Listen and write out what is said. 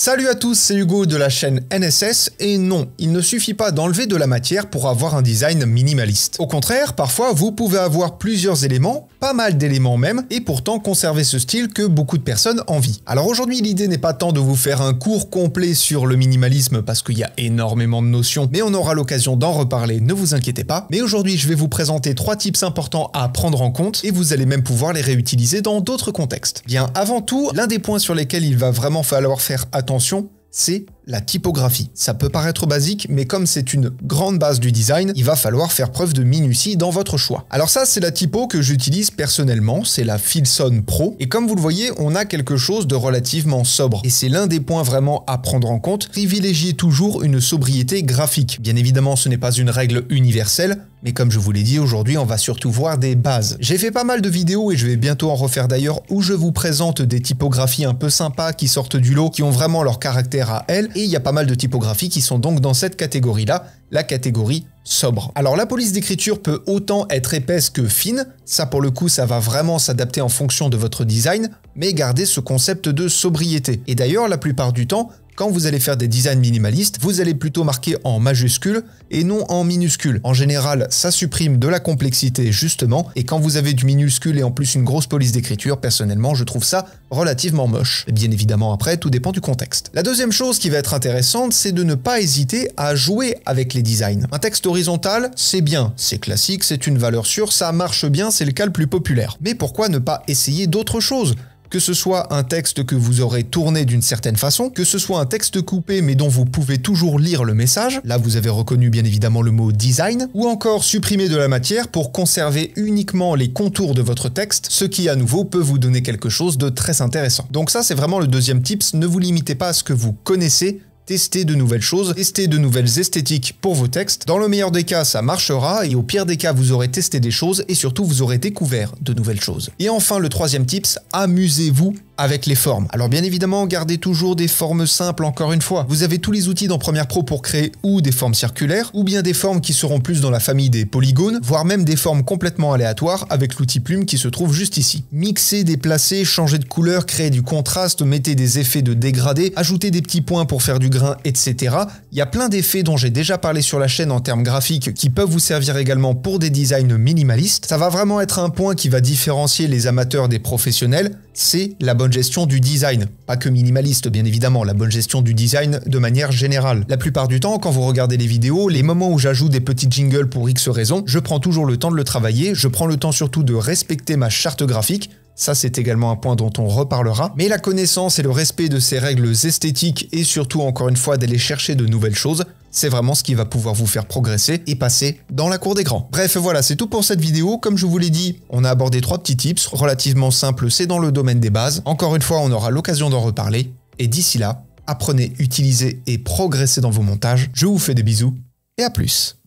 Salut à tous, c'est Hugo de la chaîne NSS, et non, il ne suffit pas d'enlever de la matière pour avoir un design minimaliste. Au contraire, parfois vous pouvez avoir plusieurs éléments, pas mal d'éléments même, et pourtant conserver ce style que beaucoup de personnes envient. Alors aujourd'hui, l'idée n'est pas tant de vous faire un cours complet sur le minimalisme parce qu'il y a énormément de notions, mais on aura l'occasion d'en reparler, ne vous inquiétez pas. Mais aujourd'hui, je vais vous présenter 3 tips importants à prendre en compte, et vous allez même pouvoir les réutiliser dans d'autres contextes. Bien, avant tout, l'un des points sur lesquels il va vraiment falloir faire attention, c'est la typographie. Ça peut paraître basique, mais comme c'est une grande base du design, il va falloir faire preuve de minutie dans votre choix. Alors ça, c'est la typo que j'utilise personnellement, c'est la Filson Pro, et comme vous le voyez, on a quelque chose de relativement sobre. Et c'est l'un des points vraiment à prendre en compte, privilégiez toujours une sobriété graphique. Bien évidemment, ce n'est pas une règle universelle, mais comme je vous l'ai dit, aujourd'hui, on va surtout voir des bases. J'ai fait pas mal de vidéos, et je vais bientôt en refaire d'ailleurs, où je vous présente des typographies un peu sympas qui sortent du lot, qui ont vraiment leur caractère à elles, et il y a pas mal de typographies qui sont donc dans cette catégorie-là, la catégorie sobre. Alors la police d'écriture peut autant être épaisse que fine, ça pour le coup ça va vraiment s'adapter en fonction de votre design, mais gardez ce concept de sobriété. Et d'ailleurs la plupart du temps, quand vous allez faire des designs minimalistes, vous allez plutôt marquer en majuscule et non en minuscule. En général, ça supprime de la complexité justement, et quand vous avez du minuscule et en plus une grosse police d'écriture, personnellement, je trouve ça relativement moche. Et bien évidemment, après, tout dépend du contexte. La deuxième chose qui va être intéressante, c'est de ne pas hésiter à jouer avec les designs. Un texte horizontal, c'est bien, c'est classique, c'est une valeur sûre, ça marche bien, c'est le cas le plus populaire. Mais pourquoi ne pas essayer d'autres choses ? Que ce soit un texte que vous aurez tourné d'une certaine façon, que ce soit un texte coupé mais dont vous pouvez toujours lire le message, là vous avez reconnu bien évidemment le mot design, ou encore supprimer de la matière pour conserver uniquement les contours de votre texte, ce qui à nouveau peut vous donner quelque chose de très intéressant. Donc ça c'est vraiment le deuxième tips, ne vous limitez pas à ce que vous connaissez, testez de nouvelles choses, testez de nouvelles esthétiques pour vos textes. Dans le meilleur des cas, ça marchera, et au pire des cas, vous aurez testé des choses, et surtout, vous aurez découvert de nouvelles choses. Et enfin, le troisième tips, amusez-vous avec les formes. Alors bien évidemment, gardez toujours des formes simples encore une fois. Vous avez tous les outils dans Premiere Pro pour créer ou des formes circulaires, ou bien des formes qui seront plus dans la famille des polygones, voire même des formes complètement aléatoires avec l'outil plume qui se trouve juste ici. Mixer, déplacer, changer de couleur, créer du contraste, mettez des effets de dégradé, ajoutez des petits points pour faire du grain, etc. Il y a plein d'effets dont j'ai déjà parlé sur la chaîne en termes graphiques qui peuvent vous servir également pour des designs minimalistes. Ça va vraiment être un point qui va différencier les amateurs des professionnels, c'est la bonne gestion du design. Pas que minimaliste, bien évidemment, la bonne gestion du design de manière générale. La plupart du temps, quand vous regardez les vidéos, les moments où j'ajoute des petits jingles pour X raisons, je prends toujours le temps de le travailler, je prends le temps surtout de respecter ma charte graphique. Ça, c'est également un point dont on reparlera. Mais la connaissance et le respect de ces règles esthétiques et surtout, encore une fois, d'aller chercher de nouvelles choses, c'est vraiment ce qui va pouvoir vous faire progresser et passer dans la cour des grands. Bref, voilà, c'est tout pour cette vidéo. Comme je vous l'ai dit, on a abordé 3 petits tips, relativement simples, c'est dans le domaine des bases. Encore une fois, on aura l'occasion d'en reparler. Et d'ici là, apprenez, utilisez et progressez dans vos montages. Je vous fais des bisous et à plus.